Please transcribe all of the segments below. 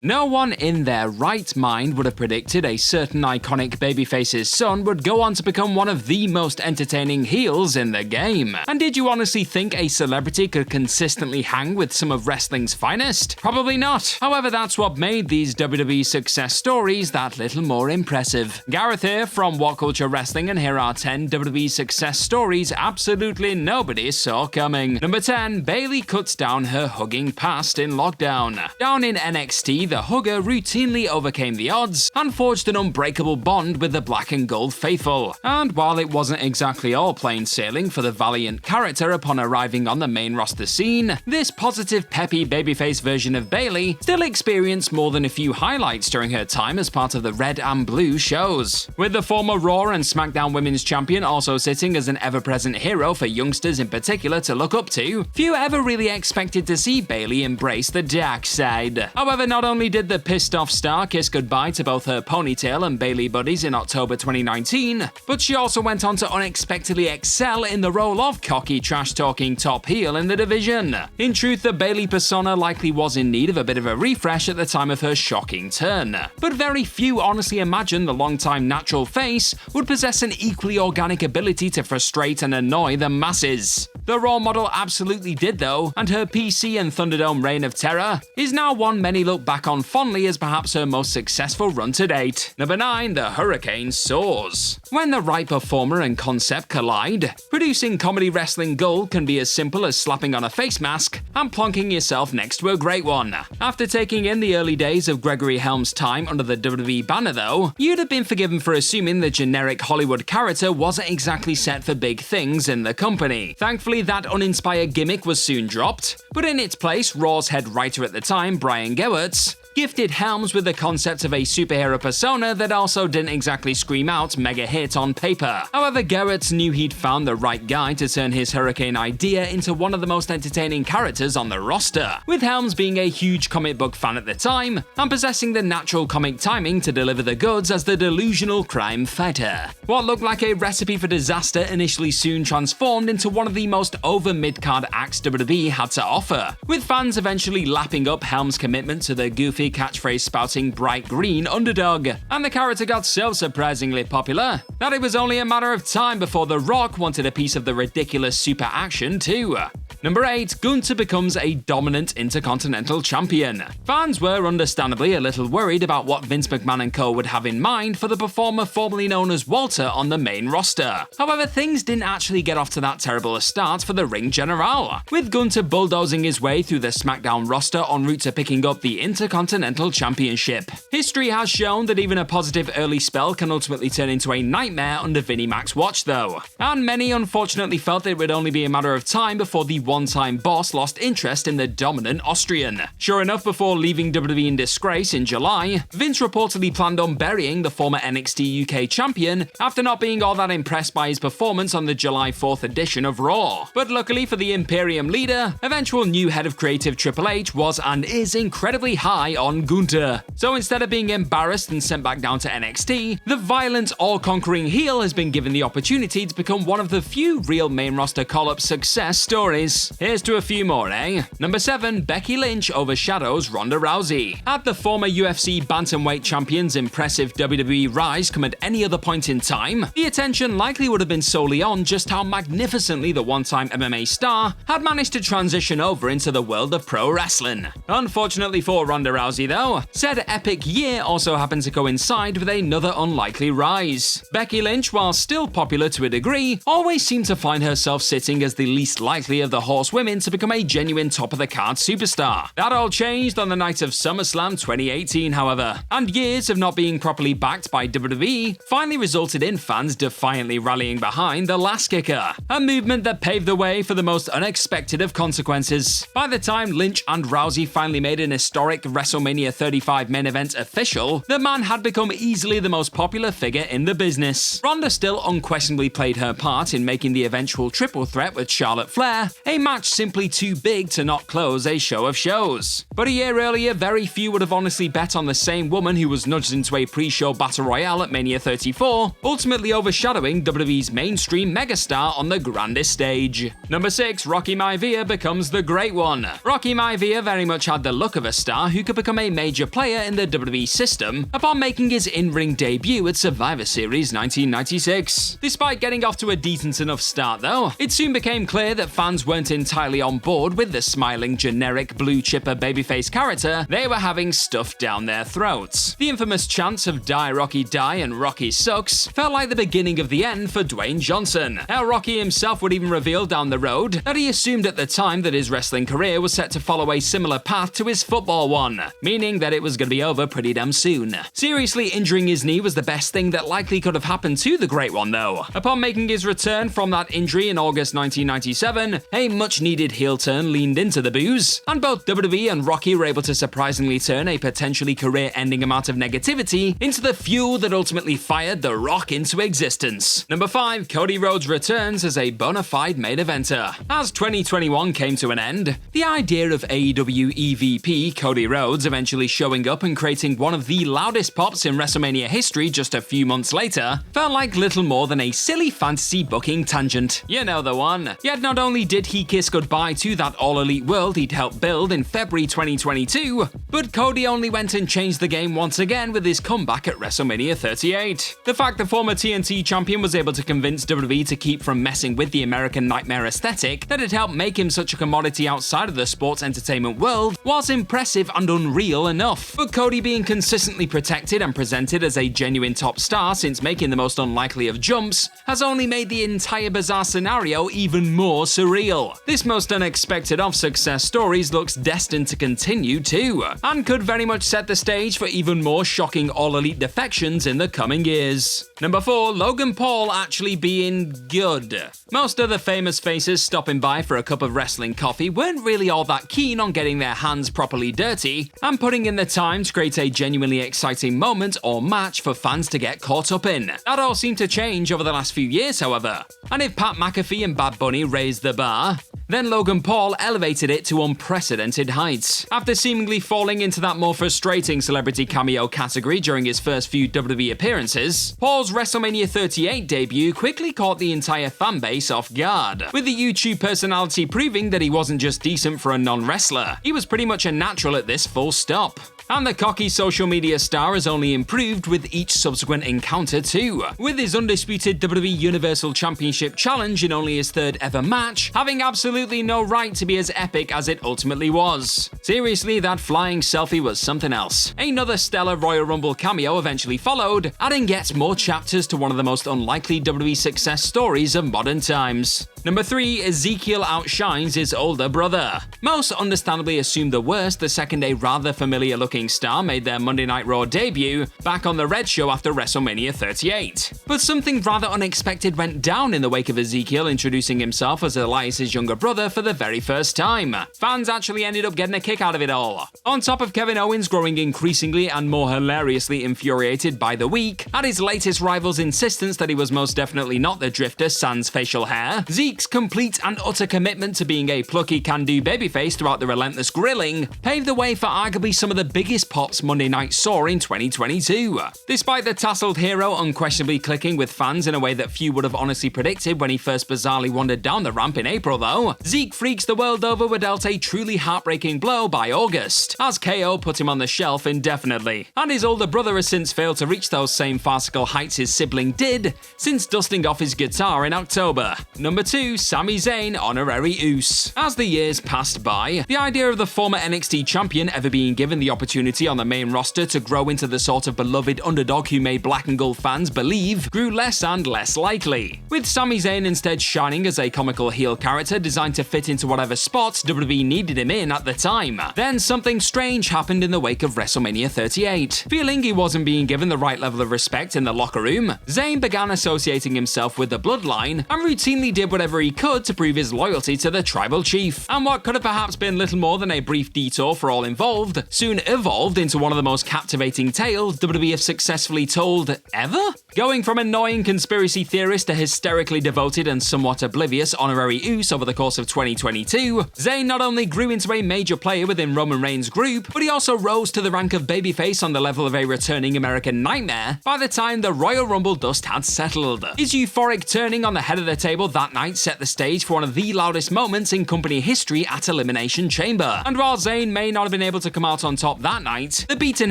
No one in their right mind would have predicted a certain iconic babyface's son would go on to become one of the most entertaining heels in the game. And did you honestly think a celebrity could consistently hang with some of wrestling's finest? Probably not. However, that's what made these WWE success stories that little more impressive. Gareth here from What Culture Wrestling, and here are 10 WWE success stories absolutely nobody saw coming. Number 10, Bayley cuts down her hugging past in lockdown. Down in NXT, the hugger routinely overcame the odds and forged an unbreakable bond with the black and gold faithful. And while it wasn't exactly all plain sailing for the valiant character upon arriving on the main roster scene, this positive, peppy babyface version of Bayley still experienced more than a few highlights during her time as part of the Red and Blue shows. With the former Raw and SmackDown Women's Champion also sitting as an ever-present hero for youngsters in particular to look up to, few ever really expected to see Bayley embrace the dark side. However, not only did the pissed-off star kiss goodbye to both her ponytail and Bayley buddies in October 2019, but she also went on to unexpectedly excel in the role of cocky, trash-talking top heel in the division. In truth, the Bayley persona likely was in need of a bit of a refresh at the time of her shocking turn, but very few honestly imagined the longtime natural face would possess an equally organic ability to frustrate and annoy the masses. The Raw model absolutely did though, and her PC and Thunderdome reign of terror is now one many look back on fondly as perhaps her most successful run to date. Number 9, the Hurricane soars. When the right performer and concept collide, producing comedy wrestling gold can be as simple as slapping on a face mask and plonking yourself next to a great one. After taking in the early days of Gregory Helms' time under the WWE banner though, you'd have been forgiven for assuming the generic Hollywood character wasn't exactly set for big things in the company. Thankfully, that uninspired gimmick was soon dropped, but in its place, Raw's head writer at the time, Brian Gewirtz, gifted Helms with the concept of a superhero persona that also didn't exactly scream out mega hit on paper. However, Gewirtz knew he'd found the right guy to turn his Hurricane idea into one of the most entertaining characters on the roster, with Helms being a huge comic book fan at the time and possessing the natural comic timing to deliver the goods as the delusional crime fighter. What looked like a recipe for disaster initially soon transformed into one of the most over mid-card acts WWE had to offer, with fans eventually lapping up Helms' commitment to the goofy catchphrase spouting bright green underdog, and the character got so surprisingly popular that it was only a matter of time before The Rock wanted a piece of the ridiculous super action too. Number 8, Gunter becomes a dominant Intercontinental Champion. Fans were understandably a little worried about what Vince McMahon and co would have in mind for the performer formerly known as Walter on the main roster. However, things didn't actually get off to that terrible a start for the Ring General, with Gunter bulldozing his way through the SmackDown roster en route to picking up the Intercontinental Championship. History has shown that even a positive early spell can ultimately turn into a nightmare under Vinnie Mac's watch though, and many unfortunately felt it would only be a matter of time before the one-time boss lost interest in the dominant Austrian. Sure enough, before leaving WWE in disgrace in July, Vince reportedly planned on burying the former NXT UK champion after not being all that impressed by his performance on the July 4th edition of Raw. But luckily for the Imperium leader, eventual new head of creative Triple H was and is incredibly high on Gunter. So instead of being embarrassed and sent back down to NXT, the violent, all-conquering heel has been given the opportunity to become one of the few real main roster call-up success stories. Here's to a few more, eh? Number 7, Becky Lynch overshadows Ronda Rousey. Had the former UFC bantamweight champion's impressive WWE rise come at any other point in time, the attention likely would have been solely on just how magnificently the one-time MMA star had managed to transition over into the world of pro wrestling. Unfortunately for Ronda Rousey though, said epic year also happened to coincide with another unlikely rise. Becky Lynch, while still popular to a degree, always seemed to find herself sitting as the least likely of the horsewomen to become a genuine top-of-the-card superstar. That all changed on the night of SummerSlam 2018, however, and years of not being properly backed by WWE finally resulted in fans defiantly rallying behind the Last Kicker, a movement that paved the way for the most unexpected of consequences. By the time Lynch and Rousey finally made an historic WrestleMania 35 main event official, the man had become easily the most popular figure in the business. Ronda still unquestionably played her part in making the eventual triple threat with Charlotte Flair a match simply too big to not close a show of shows. But a year earlier, very few would have honestly bet on the same woman who was nudged into a pre-show battle royale at Mania 34, ultimately overshadowing WWE's mainstream megastar on the grandest stage. Number 6, Rocky Maivia becomes the Great One. Rocky Maivia very much had the look of a star who could become a major player in the WWE system upon making his in-ring debut at Survivor Series 1996. Despite getting off to a decent enough start though, it soon became clear that fans weren't entirely on board with the smiling, generic, blue-chipper babyface character they were having stuffed down their throats. The infamous chants of "Die Rocky Die" and "Rocky sucks" felt like the beginning of the end for Dwayne Johnson. How Rocky himself would even reveal down the road that he assumed at the time that his wrestling career was set to follow a similar path to his football one, meaning that it was going to be over pretty damn soon. Seriously injuring his knee was the best thing that likely could have happened to the Great One though. Upon making his return from that injury in August 1997, a much-needed heel turn leaned into the booze, and both WWE and Rocky were able to surprisingly turn a potentially career-ending amount of negativity into the fuel that ultimately fired The Rock into existence. Number 5, Cody Rhodes returns as a bona fide main eventer. As 2021 came to an end, the idea of AEW EVP Cody Rhodes eventually showing up and creating one of the loudest pops in WrestleMania history just a few months later felt like little more than a silly fantasy booking tangent. You know the one. Yet not only did he kiss goodbye to that all-elite world he'd helped build in February 2022, but Cody only went and changed the game once again with his comeback at WrestleMania 38. The fact the former TNT champion was able to convince WWE to keep from messing with the American Nightmare aesthetic that had helped make him such a commodity outside of the sports entertainment world was impressive and unreal enough. But Cody being consistently protected and presented as a genuine top star since making the most unlikely of jumps has only made the entire bizarre scenario even more surreal. This most unexpected of success stories looks destined to continue too, and could very much set the stage for even more shocking all-elite defections in the coming years. Number 4, Logan Paul actually being good. Most other famous faces stopping by for a cup of wrestling coffee weren't really all that keen on getting their hands properly dirty and putting in the time to create a genuinely exciting moment or match for fans to get caught up in. That all seemed to change over the last few years, however. And if Pat McAfee and Bad Bunny raised the bar, then Logan Paul elevated it to unprecedented heights. After seemingly falling into that more frustrating celebrity cameo category during his first few WWE appearances, Paul's WrestleMania 38 debut quickly caught the entire fanbase off guard, with the YouTube personality proving that he wasn't just decent for a non-wrestler, he was pretty much a natural at this full stop. And the cocky social media star has only improved with each subsequent encounter too, with his undisputed WWE Universal Championship challenge in only his third ever match having absolutely no right to be as epic as it ultimately was. Seriously, that flying selfie was something else. Another stellar Royal Rumble cameo eventually followed, adding yet more chapters to one of the most unlikely WWE success stories of modern times. Number 3, Ezekiel outshines his older brother. Most understandably assumed the worst the second a rather familiar looking star made their Monday Night Raw debut back on the Red Show after WrestleMania 38. But something rather unexpected went down in the wake of Ezekiel introducing himself as Elias's younger brother for the very first time. Fans actually ended up getting a kick out of it all. On top of Kevin Owens growing increasingly and more hilariously infuriated by the week at his latest rival's insistence that he was most definitely not the Drifter sans facial hair, Zeke's complete and utter commitment to being a plucky can-do babyface throughout the relentless grilling paved the way for arguably some of the biggest pops Monday Night saw in 2022. Despite the tasseled hero unquestionably clicking with fans in a way that few would have honestly predicted when he first bizarrely wandered down the ramp in April though, Zeke freaks the world over were dealt a truly heartbreaking blow by August, as KO put him on the shelf indefinitely. And his older brother has since failed to reach those same farcical heights his sibling did since dusting off his guitar in October. Number 2, Sami Zayn Honorary Uce. As the years passed by, the idea of the former NXT champion ever being given the opportunity on the main roster to grow into the sort of beloved underdog who made black and gold fans believe grew less and less likely, with Sami Zayn instead shining as a comical heel character designed to fit into whatever spots WWE needed him in at the time. Then something strange happened in the wake of WrestleMania 38. Feeling he wasn't being given the right level of respect in the locker room, Zayn began associating himself with the bloodline and routinely did whatever he could to prove his loyalty to the tribal chief. And what could have perhaps been little more than a brief detour for all involved soon evolved into one of the most captivating tales WWE have successfully told ever? Going from annoying conspiracy theorist to hysterically devoted and somewhat oblivious Honorary Uce over the course of 2022, Zayn not only grew into a major player within Roman Reigns' group, but he also rose to the rank of babyface on the level of a returning American nightmare by the time the Royal Rumble dust had settled. His euphoric turning on the head of the table that night set the stage for one of the loudest moments in company history at Elimination Chamber. And while Zayn may not have been able to come out on top that night, the beaten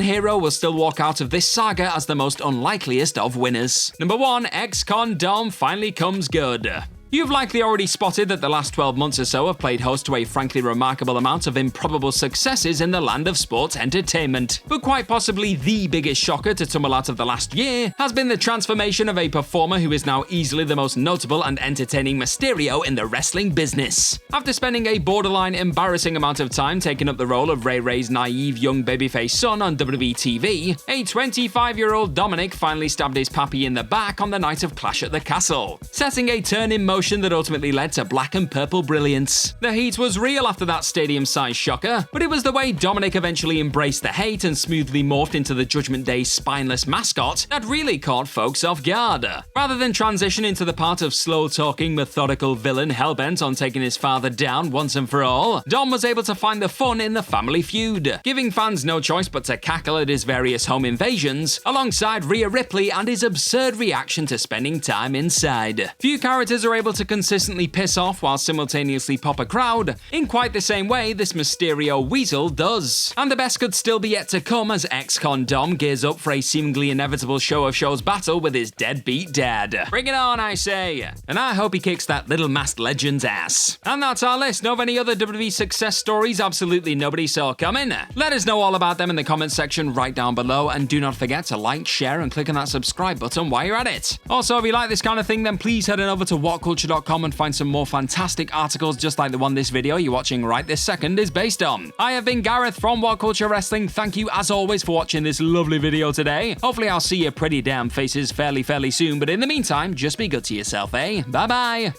hero will still walk out of this saga as the most unlikeliest of winners. Number 1, Excon Dom finally comes good. You've likely already spotted that the last 12 months or so have played host to a frankly remarkable amount of improbable successes in the land of sports entertainment. But quite possibly the biggest shocker to tumble out of the last year has been the transformation of a performer who is now easily the most notable and entertaining Mysterio in the wrestling business. After spending a borderline embarrassing amount of time taking up the role of Ray Ray's naive young babyface son on WWE TV, a 25-year-old Dominic finally stabbed his pappy in the back on the night of Clash at the Castle, setting a turn in motion that ultimately led to black and purple brilliance. The heat was real after that stadium-sized shocker, but it was the way Dominic eventually embraced the hate and smoothly morphed into the Judgment Day's spineless mascot that really caught folks off guard. Rather than transition into the part of slow-talking, methodical villain hellbent on taking his father down once and for all, Dom was able to find the fun in the family feud, giving fans no choice but to cackle at his various home invasions, alongside Rhea Ripley and his absurd reaction to spending time inside. Few characters are able to consistently piss off while simultaneously pop a crowd in quite the same way this Mysterio weasel does. And the best could still be yet to come as Excon Dom gears up for a seemingly inevitable show of shows battle with his deadbeat dad. Bring it on, I say. And I hope he kicks that little masked legend's ass. And that's our list. Know of any other WWE success stories absolutely nobody saw coming? Let us know all about them in the comments section right down below, and do not forget to like, share, and click on that subscribe button while you're at it. Also, if you like this kind of thing, then please head on over to whatculture.com and find some more fantastic articles just like the one this video you're watching right this second is based on. I have been Gareth from What Culture Wrestling. Thank you as always for watching this lovely video today. Hopefully I'll see your pretty damn faces fairly soon, but in the meantime, just be good to yourself, eh? Bye bye!